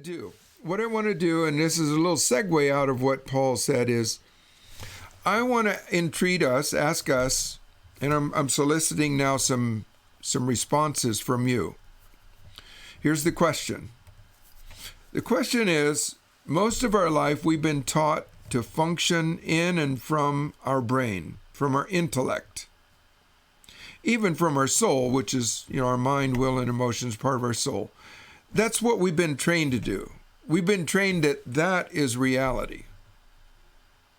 do, and this is a little segue out of what Paul said, is I want to entreat us, ask us, and I'm soliciting now some responses from you. Here's the question. The question is, most of our life we've been taught to function in and from our brain, from our intellect, even from our soul, which is, our mind, will, and emotions, part of our soul. That's what we've been trained to do. We've been trained that is reality.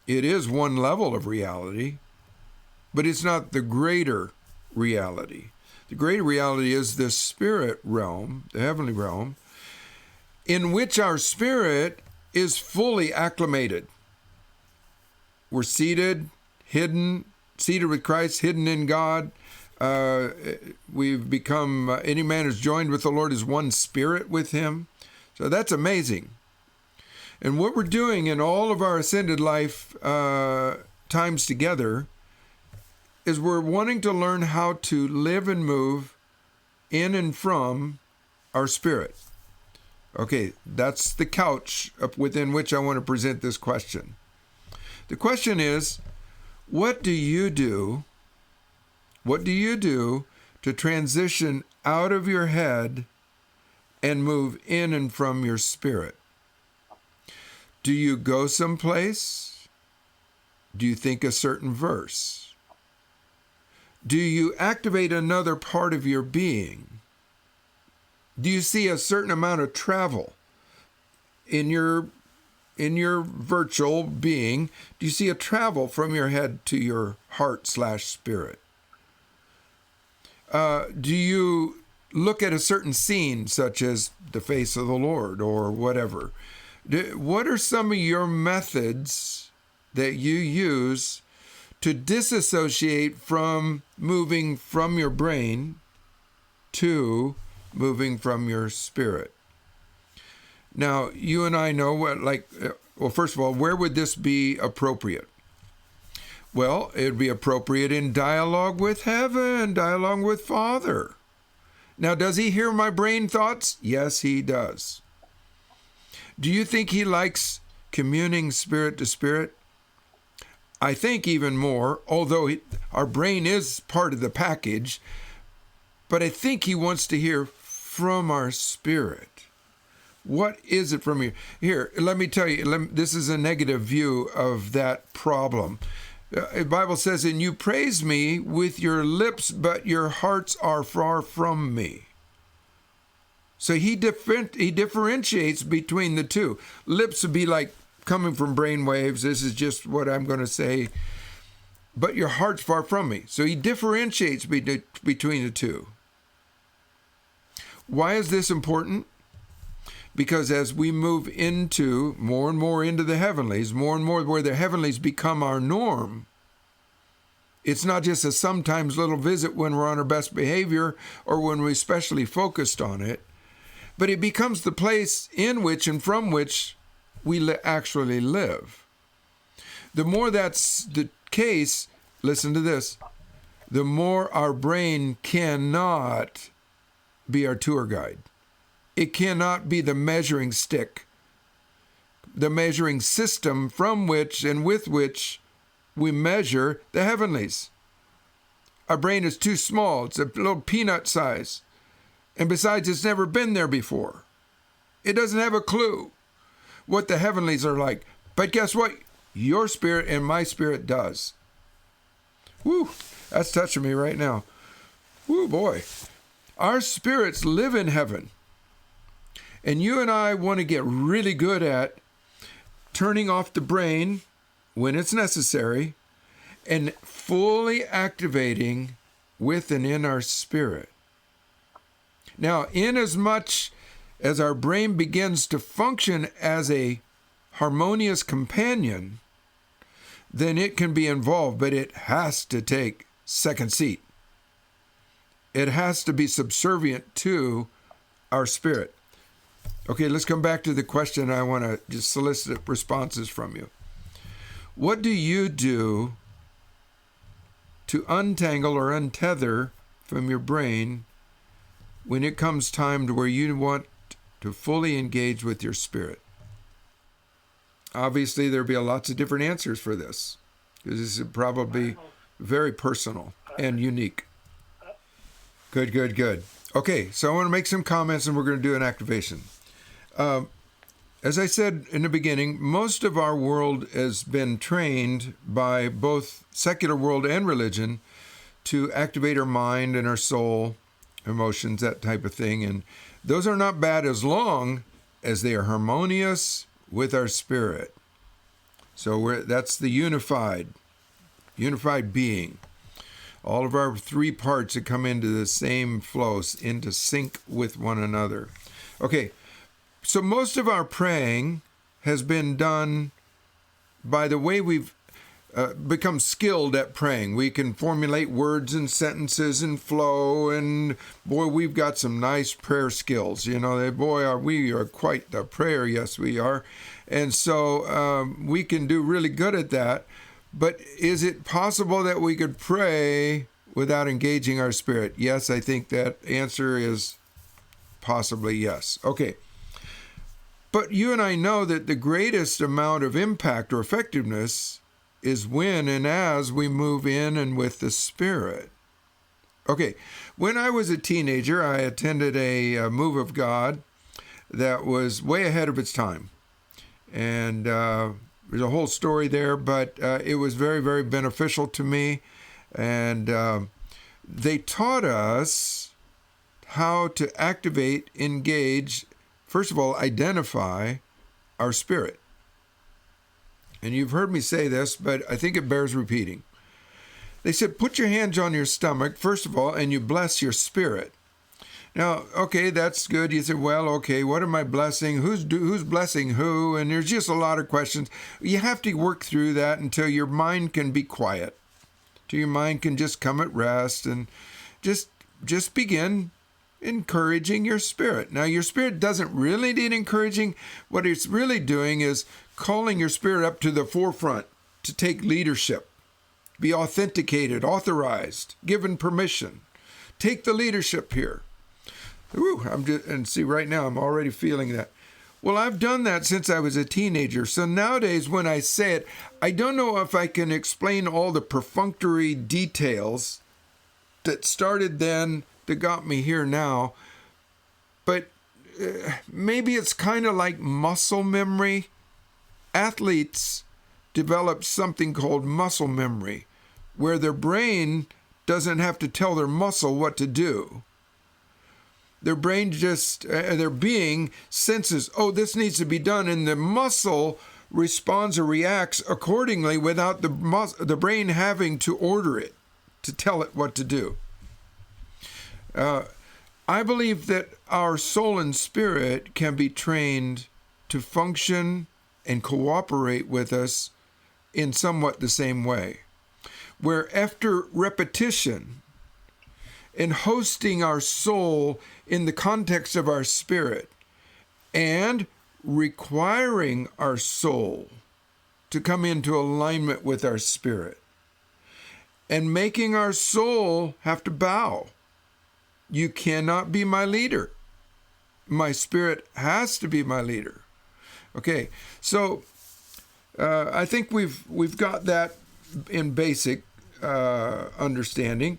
It is one level of reality, but it's not the greater reality. The greater reality is the spirit realm, the heavenly realm, in which our spirit is fully acclimated. We're seated with Christ, hidden in God. We've become, any man who's joined with the Lord is one spirit with him. So that's amazing. And what we're doing in all of our ascended life times together is we're wanting to learn how to live and move in and from our spirit. Okay, that's the couch within which I want to present this question. The question is, what do you do? What do you do to transition out of your head and move in and from your spirit? Do you go someplace? Do you think a certain verse? Do you activate another part of your being? Do you see a certain amount of travel in your virtual being? Do you see a travel from your head to your heart/spirit? Do you look at a certain scene, such as the face of the Lord or whatever? What are some of your methods that you use to disassociate from moving from your brain to moving from your spirit? Now, you and I know first of all, where would this be appropriate? Well, it'd be appropriate in dialogue with heaven, dialogue with Father. Now, does he hear my brain thoughts? Yes, he does. Do you think he likes communing spirit to spirit? I think even more, although our brain is part of the package, but I think he wants to hear from our spirit. What is it from you? Here, let me tell you, this is a negative view of that problem. The Bible says, and you praise me with your lips, but your hearts are far from me. So he differentiates between the two. Lips would be like coming from brain waves. This is just what I'm going to say. But your heart's far from me. So he differentiates between the two. Why is this important? Because as we move into more and more into the heavenlies, more and more where the heavenlies become our norm, it's not just a sometimes little visit when we're on our best behavior or when we're especially focused on it, but it becomes the place in which and from which we actually live. The more that's the case, listen to this, the more our brain cannot be our tour guide. It cannot be the measuring stick, the measuring system from which and with which we measure the heavenlies. Our brain is too small. It's a little peanut size. And besides, it's never been there before. It doesn't have a clue what the heavenlies are like. But guess what? Your spirit and my spirit does. Woo, that's touching me right now. Woo, boy. Our spirits live in heaven. And you and I want to get really good at turning off the brain when it's necessary and fully activating with and in our spirit. Now, inasmuch as our brain begins to function as a harmonious companion, then it can be involved, but it has to take second seat. It has to be subservient to our spirit. Okay, let's come back to the question. I want to just solicit responses from you. What do you do to untangle or untether from your brain when it comes time to where you want to fully engage with your spirit? Obviously, there'll be lots of different answers for this, because this is probably very personal and unique. Good, good, good. Okay, so I want to make some comments and we're going to do an activation. As I said in the beginning, most of our world has been trained by both secular world and religion to activate our mind and our soul, emotions, that type of thing. And those are not bad as long as they are harmonious with our spirit. So that's the unified being. All of our three parts that come into the same flow, into sync with one another. Okay, so most of our praying has been done by the way we've become skilled at praying. We can formulate words and sentences and flow, and boy, we've got some nice prayer skills. You know, boy, we are quite the prayer. Yes, we are. And so we can do really good at that. But is it possible that we could pray without engaging our spirit? Yes, I think that answer is possibly yes. Okay. But you and I know that the greatest amount of impact or effectiveness is when and as we move in and with the Spirit. Okay, when I was a teenager, I attended a move of God that was way ahead of its time. And there's a whole story there, but it was very, very beneficial to me. And they taught us how to activate, engage, first of all, identify our spirit. And you've heard me say this, but I think it bears repeating. They said, put your hands on your stomach, first of all, and you bless your spirit. Now, okay, that's good. You said, well, okay, what am I blessing? Who's blessing who? And there's just a lot of questions. You have to work through that until your mind can be quiet, till your mind can just come at rest, and just begin encouraging your spirit. Now, your spirit doesn't really need encouraging. What it's really doing is calling your spirit up to the forefront to take leadership, be authenticated, authorized, given permission. Take the leadership here. And see, right now I'm already feeling that. Well, I've done that since I was a teenager. So nowadays when I say it, I don't know if I can explain all the perfunctory details that started then that got me here now. But maybe it's kind of like muscle memory. Athletes develop something called muscle memory, where their brain doesn't have to tell their muscle what to do. Their brain their being senses, oh, this needs to be done, and the muscle responds or reacts accordingly without the brain having to order it, to tell it what to do. I believe that our soul and spirit can be trained to function and cooperate with us in somewhat the same way, where after repetition and hosting our soul in the context of our spirit and requiring our soul to come into alignment with our spirit and making our soul have to bow. You cannot be my leader. My spirit has to be my leader. Okay, so I think we've got that in basic understanding.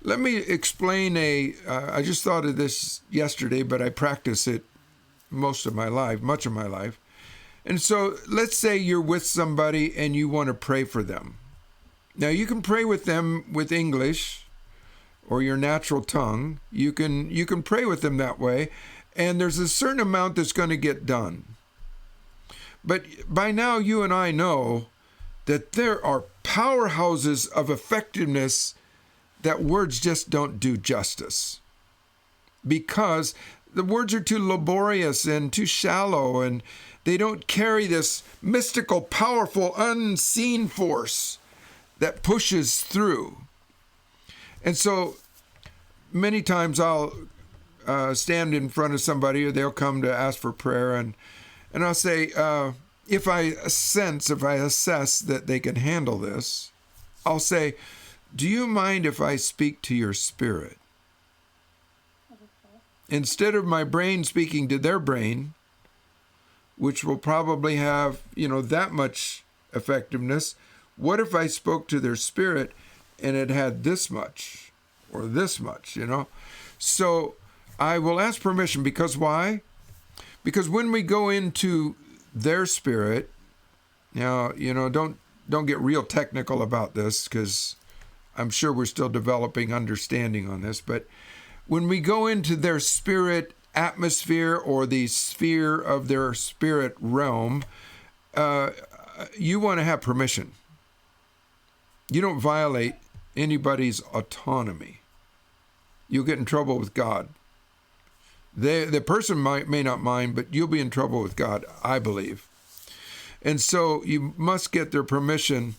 Let me explain I just thought of this yesterday, but I practice it much of my life. And so let's say you're with somebody and you want to pray for them. Now you can pray with them with English or your natural tongue. You can pray with them that way, and there's a certain amount that's going to get done. But by now you and I know that there are powerhouses of effectiveness that words just don't do justice, because the words are too laborious and too shallow, and they don't carry this mystical, powerful, unseen force that pushes through. And so many times I'll stand in front of somebody, or they'll come to ask for prayer, and I'll say, if I assess that they can handle this, I'll say, do you mind if I speak to your spirit? instead of my brain speaking to their brain, which will probably have, that much effectiveness, what if I spoke to their spirit and it had this much or this much, So I will ask permission, because why? Because when we go into their spirit, now, don't get real technical about this, because I'm sure we're still developing understanding on this, but when we go into their spirit atmosphere or the sphere of their spirit realm, you want to have permission. You don't violate anybody's autonomy. You'll get in trouble with God. The person may not mind, but you'll be in trouble with God, I believe. And so you must get their permission.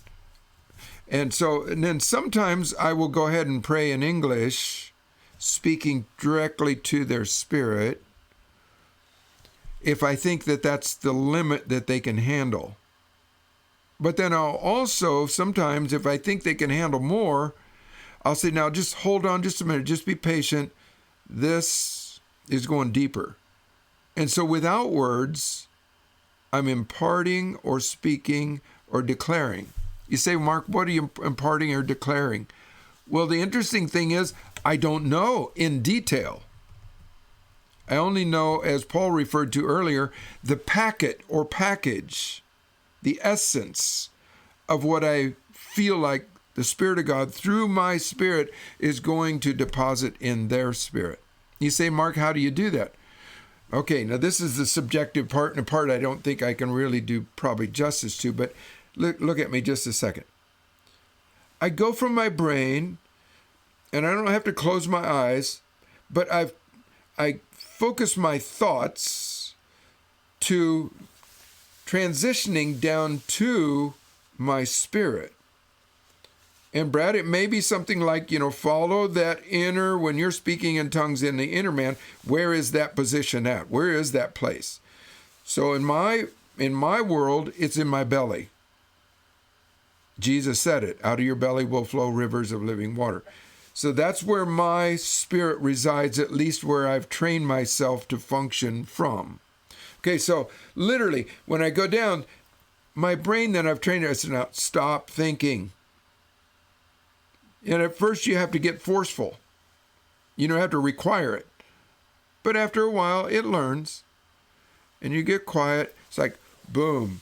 And then sometimes I will go ahead and pray in English, speaking directly to their spirit, if I think that that's the limit that they can handle. But then I'll also, sometimes if I think they can handle more, I'll say, now just hold on just a minute, just be patient. This is going deeper. And so without words, I'm imparting or speaking or declaring. You say, Mark, what are you imparting or declaring? Well, the interesting thing is, I don't know in detail. I only know, as Paul referred to earlier, the packet or package, the essence of what I feel like the Spirit of God through my spirit is going to deposit in their spirit. You say, Mark, how do you do that? Okay, now this is the subjective part, and a part I don't think I can really do probably justice to, but look at me just a second. I go from my brain, and I don't have to close my eyes, but I focus my thoughts to transitioning down to my spirit. And Brad, it may be something like, follow that inner, when you're speaking in tongues in the inner man, where is that position at? Where is that place? So in my world, it's in my belly. Jesus said it, out of your belly will flow rivers of living water. So that's where my spirit resides, at least where I've trained myself to function from. Okay, so literally, when I go down, my brain then I've trained it, I said, now stop thinking. And at first you have to get forceful. You don't have to require it. But after a while, it learns. And you get quiet. It's like, boom.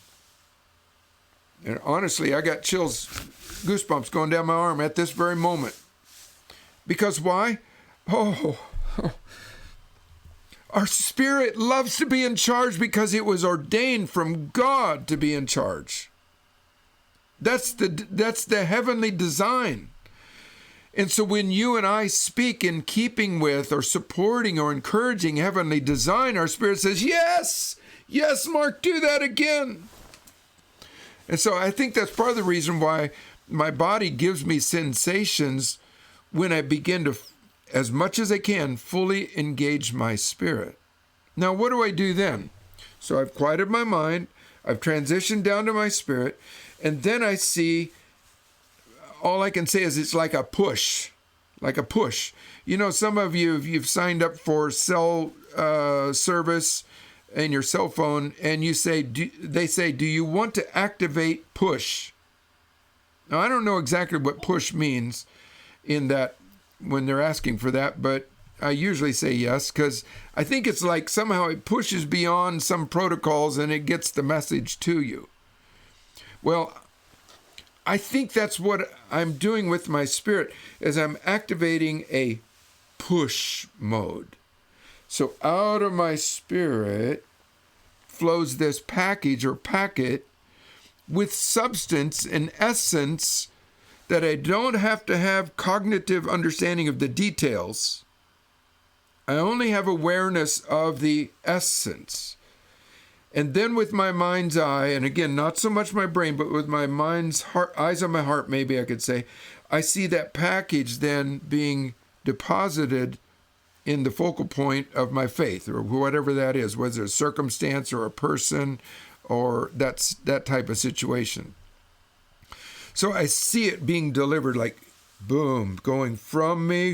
And honestly, I got chills, goosebumps going down my arm at this very moment. Because why? Our spirit loves to be in charge because it was ordained from God to be in charge. That's the heavenly design. And so when you and I speak in keeping with or supporting or encouraging heavenly design, our spirit says, yes, Mark, do that again. And so I think that's part of the reason why my body gives me sensations when I begin to, as much as I can, fully engage my spirit. Now, what do I do then? So I've quieted my mind, I've transitioned down to my spirit, and then I see, all I can say is it's like a push. Some of you've signed up for cell service in your cell phone, and they say, do you want to activate push? Now, I don't know exactly what push means in that when they're asking for that, but I usually say yes, because I think it's like somehow it pushes beyond some protocols and it gets the message to you. Well, I think that's what I'm doing with my spirit, is I'm activating a push mode. So out of my spirit flows this package or packet with substance and essence that I don't have to have cognitive understanding of the details. I only have awareness of the essence. And then with my mind's eye, and again, not so much my brain, but with my mind's heart, eyes on my heart, maybe I could say, I see that package then being deposited in the focal point of my faith, or whatever that is, whether it's a circumstance or a person, or that type of situation. So I see it being delivered like, boom, going from me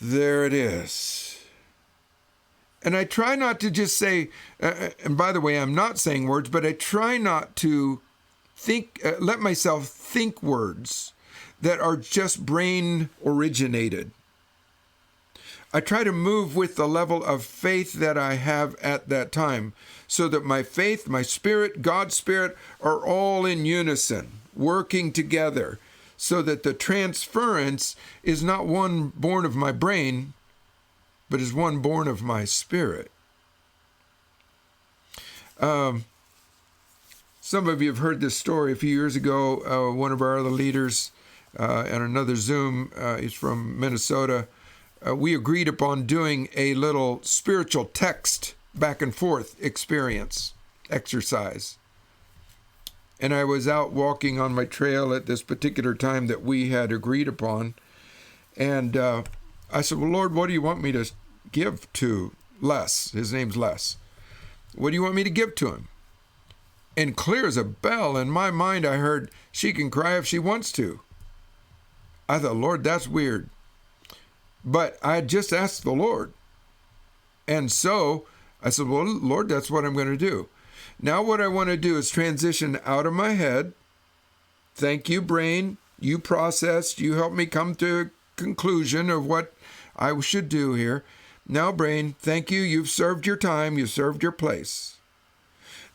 There it is. And I try not to just say, and by the way, I'm not saying words, but I try not to let myself think words that are just brain originated. I try to move with the level of faith that I have at that time, so that my faith, my spirit, God's spirit are all in unison, working together, so that the transference is not one born of my brain, but is one born of my spirit. Some of you have heard this story. A few years ago, one of our other leaders on another Zoom, he's from Minnesota, we agreed upon doing a little spiritual text back and forth experience, exercise. And I was out walking on my trail at this particular time that we had agreed upon. And I said, well, Lord, what do you want me to give to Les? His name's Les. What do you want me to give to him? And clear as a bell in my mind, I heard, she can cry if she wants to. I thought, Lord, that's weird. But I had just asked the Lord. And so I said, well, Lord, that's what I'm going to do. Now what I want to do is transition out of my head. Thank you, brain. You processed. You helped me come to a conclusion of what I should do here. Now, brain, thank you. You've served your time. You've served your place.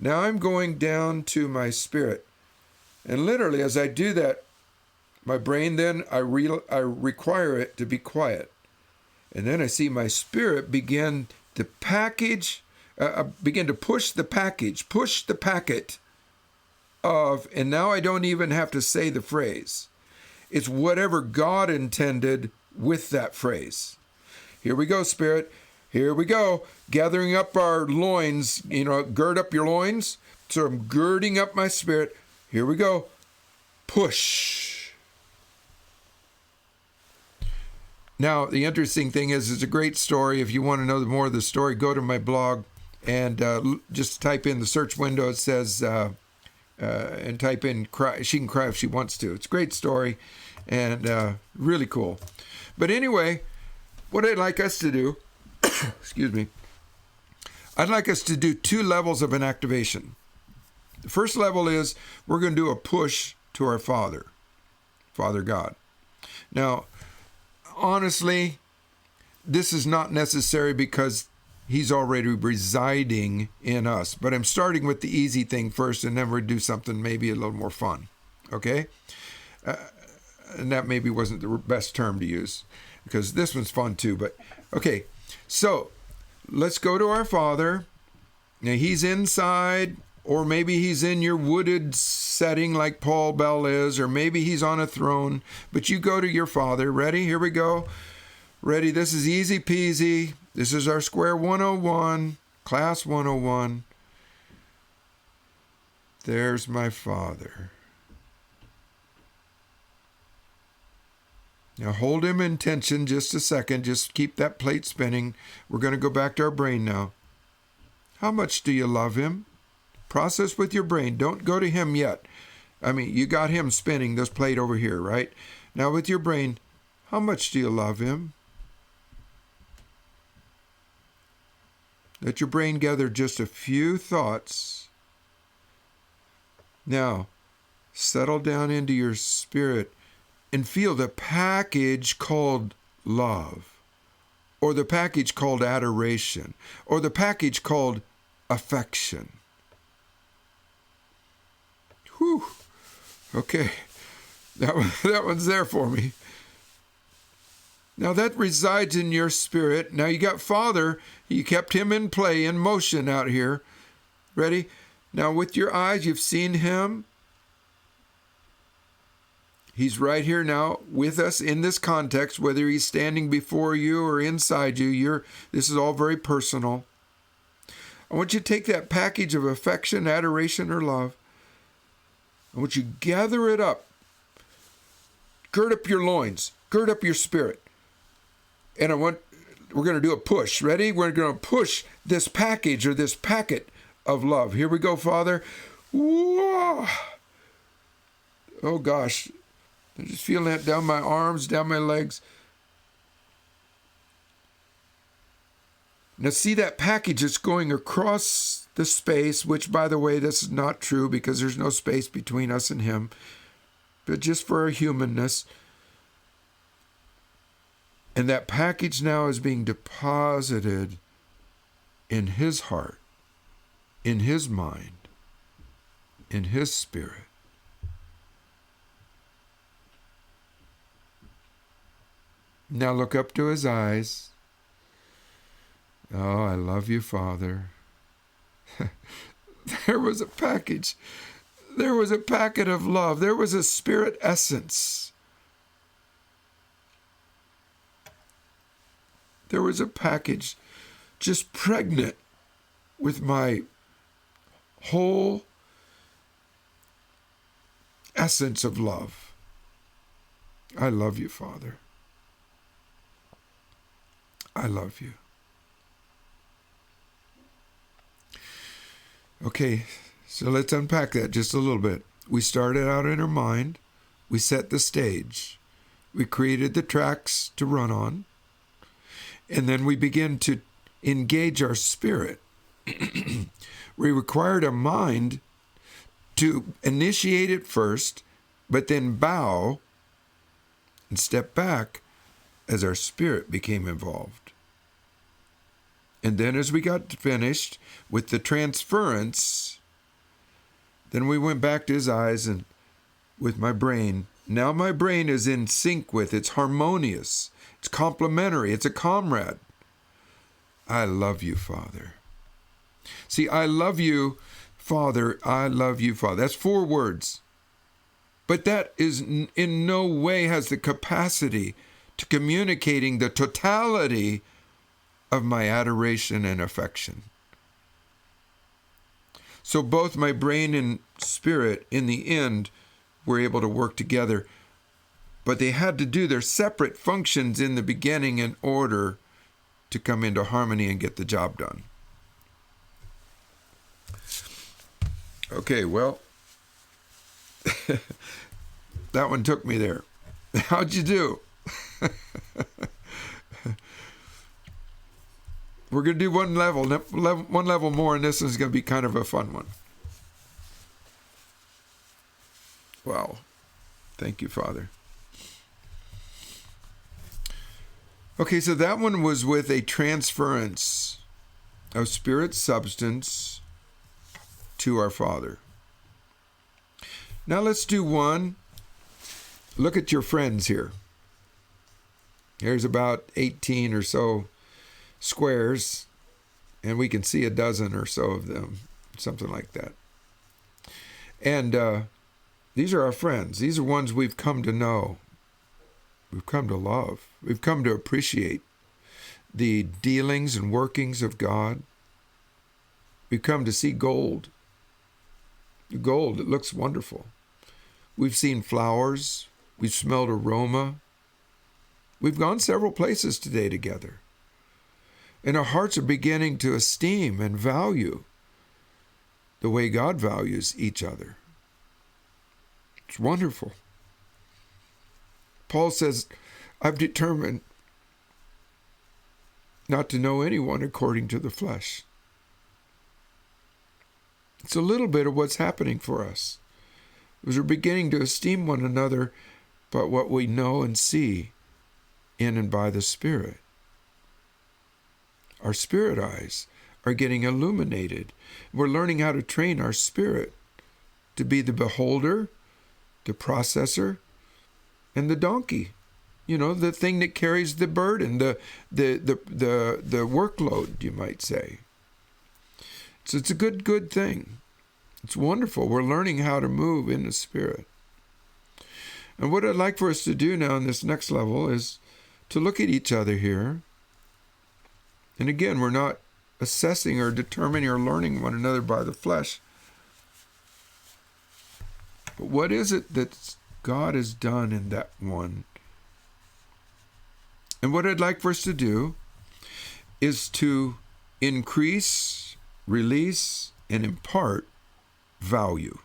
Now I'm going down to my spirit. And literally, as I do that, my brain then, I require it to be quiet. And then I see my spirit begin to begin to push the packet of, and now I don't even have to say the phrase. It's whatever God intended with that phrase. Here we go, Spirit. Here we go. Gathering up our loins, gird up your loins. So I'm girding up my spirit. Here we go. Push. Now, the interesting thing is, it's a great story. If you want to know more of the story, go to my blog and just type in the search window. It says, and type in, cry. She can cry if she wants to. It's a great story and really cool. But anyway, what I'd like us to do, excuse me, I'd like us to do 2 levels of an activation. The first level is we're going to do a push to our Father God. Now, honestly, this is not necessary because he's already residing in us. But I'm starting with the easy thing first, and then we'll do something maybe a little more fun. Okay? And that maybe wasn't the best term to use, because this one's fun too. But okay, so let's go to our Father. Now he's inside, or maybe he's in your wooded setting like Paul Bell is, or maybe he's on a throne. But you go to your Father. Ready? Here we go. Ready? This is easy peasy. This is our Square 101, Class 101. There's my Father. Now hold him in tension just a second. Just keep that plate spinning. We're going to go back to our brain now. How much do you love him? Process with your brain. Don't go to him yet. I mean, you got him spinning this plate over here, right? Now with your brain, how much do you love him? Let your brain gather just a few thoughts. Now, settle down into your spirit and feel the package called love, or the package called adoration, or the package called affection. Whew. Okay, that one's there for me. Now that resides in your spirit. Now you got Father. You kept him in play, in motion out here. Ready? Now with your eyes, you've seen him. He's right here now with us in this context, whether he's standing before you or inside you. This is all very personal. I want you to take that package of affection, adoration, or love. I want you to gather it up. Gird up your loins. Gird up your spirit. And we're going to do a push. Ready? We're going to push this package or this packet of love. Here we go, Father. Whoa. Oh, gosh. I'm just feeling that down my arms, down my legs. Now see that package that's going across the space, which, by the way, this is not true because there's no space between us and him, but just for our humanness. And that package now is being deposited in his heart, in his mind, in his spirit. Now look up to his eyes. Oh, I love you, Father. There was a package. There was a packet of love. There was a spirit essence. There was a package just pregnant with my whole essence of love. I love you, Father. I love you. Okay, so let's unpack that just a little bit. We started out in our mind. We set the stage. We created the tracks to run on. And then we begin to engage our spirit. We required a mind to initiate it first, but then bow and step back as our spirit became involved. And then as we got finished with the transference, then we went back to his eyes and with my brain. Now my brain is in sync with, it's harmonious, it's complementary, it's a comrade. I love you, Father. See, I love you, Father, I love you, Father. That's 4 words. But that is in no way has the capacity to communicating the totality of my adoration and affection. So both my brain and spirit in the end were able to work together, but they had to do their separate functions in the beginning in order to come into harmony and get the job done. Okay, well, that one took me there. How'd you do? We're going to do one level more, and this is going to be kind of a fun one. Wow. Thank you, Father. Okay, so that one was with a transference of spirit substance to our Father. Now let's do one. Look at your friends here. Here's about 18 or so squares, and we can see a dozen or so of them, something like that. And these are our friends. These are ones we've come to know. We've come to love. We've come to appreciate the dealings and workings of God. We've come to see gold. Gold, it looks wonderful. We've seen flowers. We've smelled aroma. We've gone several places today together. And our hearts are beginning to esteem and value the way God values each other. It's wonderful. Paul says, I've determined not to know anyone according to the flesh. It's a little bit of what's happening for us. As we're beginning to esteem one another by what we know and see in and by the Spirit. Our spirit eyes are getting illuminated. We're learning how to train our spirit to be the beholder, the processor, and the donkey. You know, the thing that carries the burden, the workload, you might say. So it's a good thing. It's wonderful. We're learning how to move in the Spirit. And what I'd like for us to do now in this next level is to look at each other here. And again, we're not assessing or determining or learning one another by the flesh. But what is it that God has done in that one? And what I'd like for us to do is to increase, release, and impart value.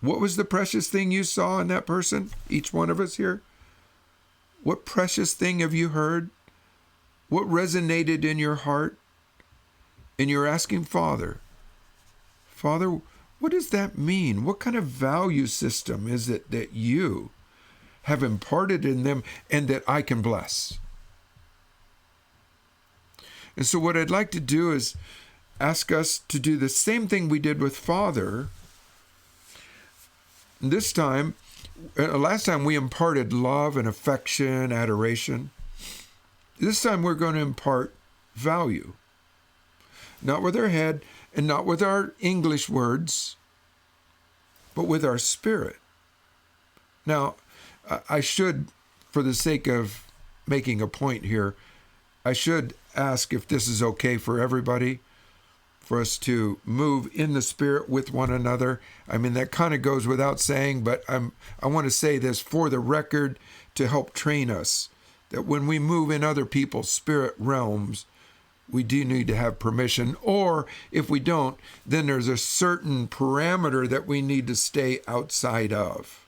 What was the precious thing you saw in that person? Each one of us here? What precious thing have you heard What resonated in your heart? And you're asking Father, what does that mean? What kind of value system is it that you have imparted in them and that I can bless? And so what I'd like to do is ask us to do the same thing we did with Father. This time, last time we imparted love and affection, adoration. This time we're going to impart value. Not with our head and not with our English words, but with our spirit. Now, I should, for the sake of making a point here, I should ask if this is okay for everybody, for us to move in the Spirit with one another. I mean, that kind of goes without saying, but I want to say this for the record to help train us, that when we move in other people's spirit realms, we do need to have permission, or if we don't, then there's a certain parameter that we need to stay outside of.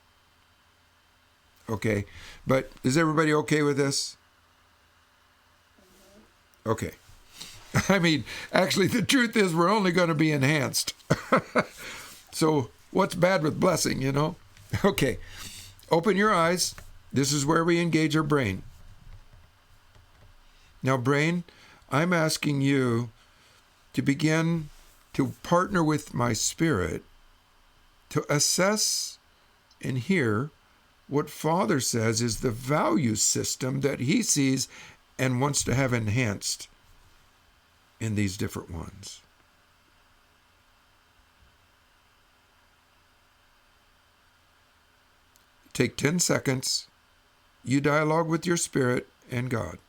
Okay, but is everybody okay with this? Okay. I mean, actually, the truth is we're only going to be enhanced. So what's bad with blessing, you know? Okay, open your eyes. This is where we engage our brain. Now, brain, I'm asking you to begin to partner with my spirit to assess and hear what Father says is the value system that he sees and wants to have enhanced in these different ones. Take 10 seconds. You dialogue with your spirit and God.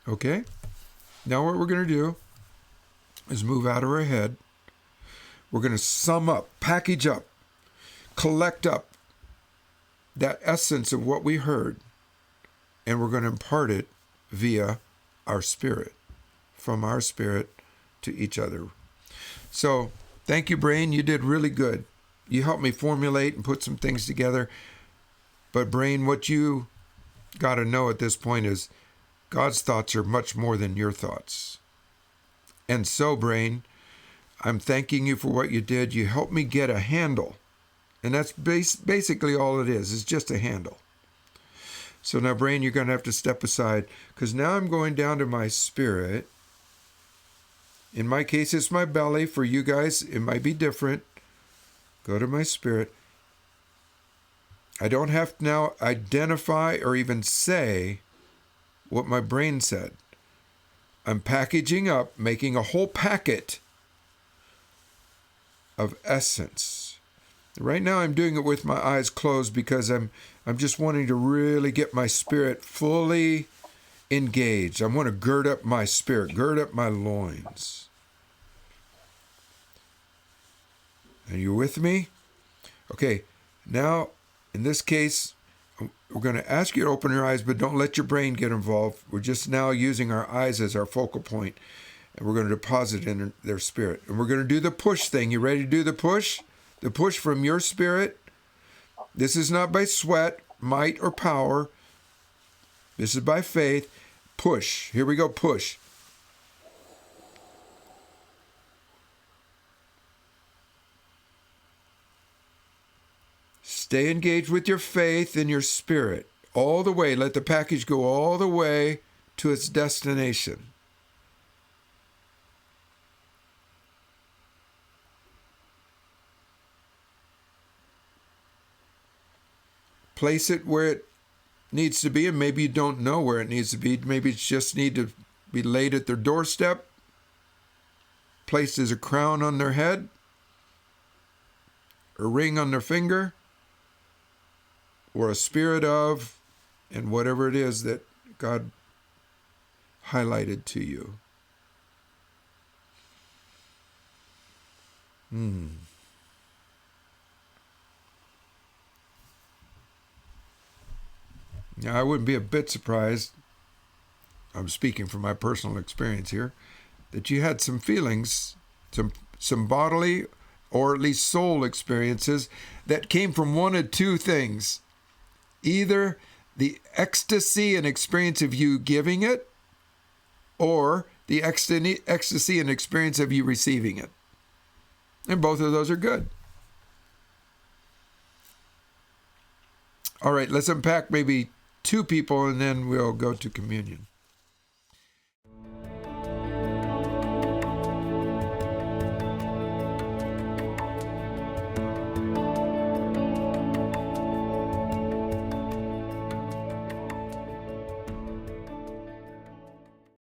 Okay? Now what we're going to do is move out of our head. We're going to sum up, package up, collect up that essence of what we heard, and we're going to impart it via our spirit, from our spirit to each other. So thank you, brain. You did really good. You helped me formulate and put some things together. But brain, what you got to know at this point is God's thoughts are much more than your thoughts. And so, brain, I'm thanking you for what you did. You helped me get a handle. And that's basically all it is. It's just a handle. So now, brain, you're going to have to step aside, because now I'm going down to my spirit. In my case, it's my belly. For you guys, it might be different. Go to my spirit. I don't have to now identify or even say what my brain said. I'm packaging up, making a whole packet of essence. Right now I'm doing it with my eyes closed because I'm just wanting to really get my spirit fully engaged. I want to gird up my spirit, gird up my loins. Are you with me? Okay, now in this case, we're going to ask you to open your eyes, but don't let your brain get involved. We're just now using our eyes as our focal point, and we're going to deposit in their spirit. And we're going to do the push thing. You ready to do the push? The push from your spirit. This is not by sweat, might, or power. This is by faith. Push. Here we go, push. Stay engaged with your faith and your spirit all the way. Let the package go all the way to its destination. Place it where it needs to be, and maybe you don't know where it needs to be. Maybe it's just need to be laid at their doorstep, placed as a crown on their head, a ring on their finger, or a spirit of, and whatever it is that God highlighted to you. Now, I wouldn't be a bit surprised, I'm speaking from my personal experience here, that you had some feelings, some bodily or at least soul experiences that came from one of two things. Either the ecstasy and experience of you giving it, or the ecstasy and experience of you receiving it. And both of those are good. All right, let's unpack maybe two people and then we'll go to communion.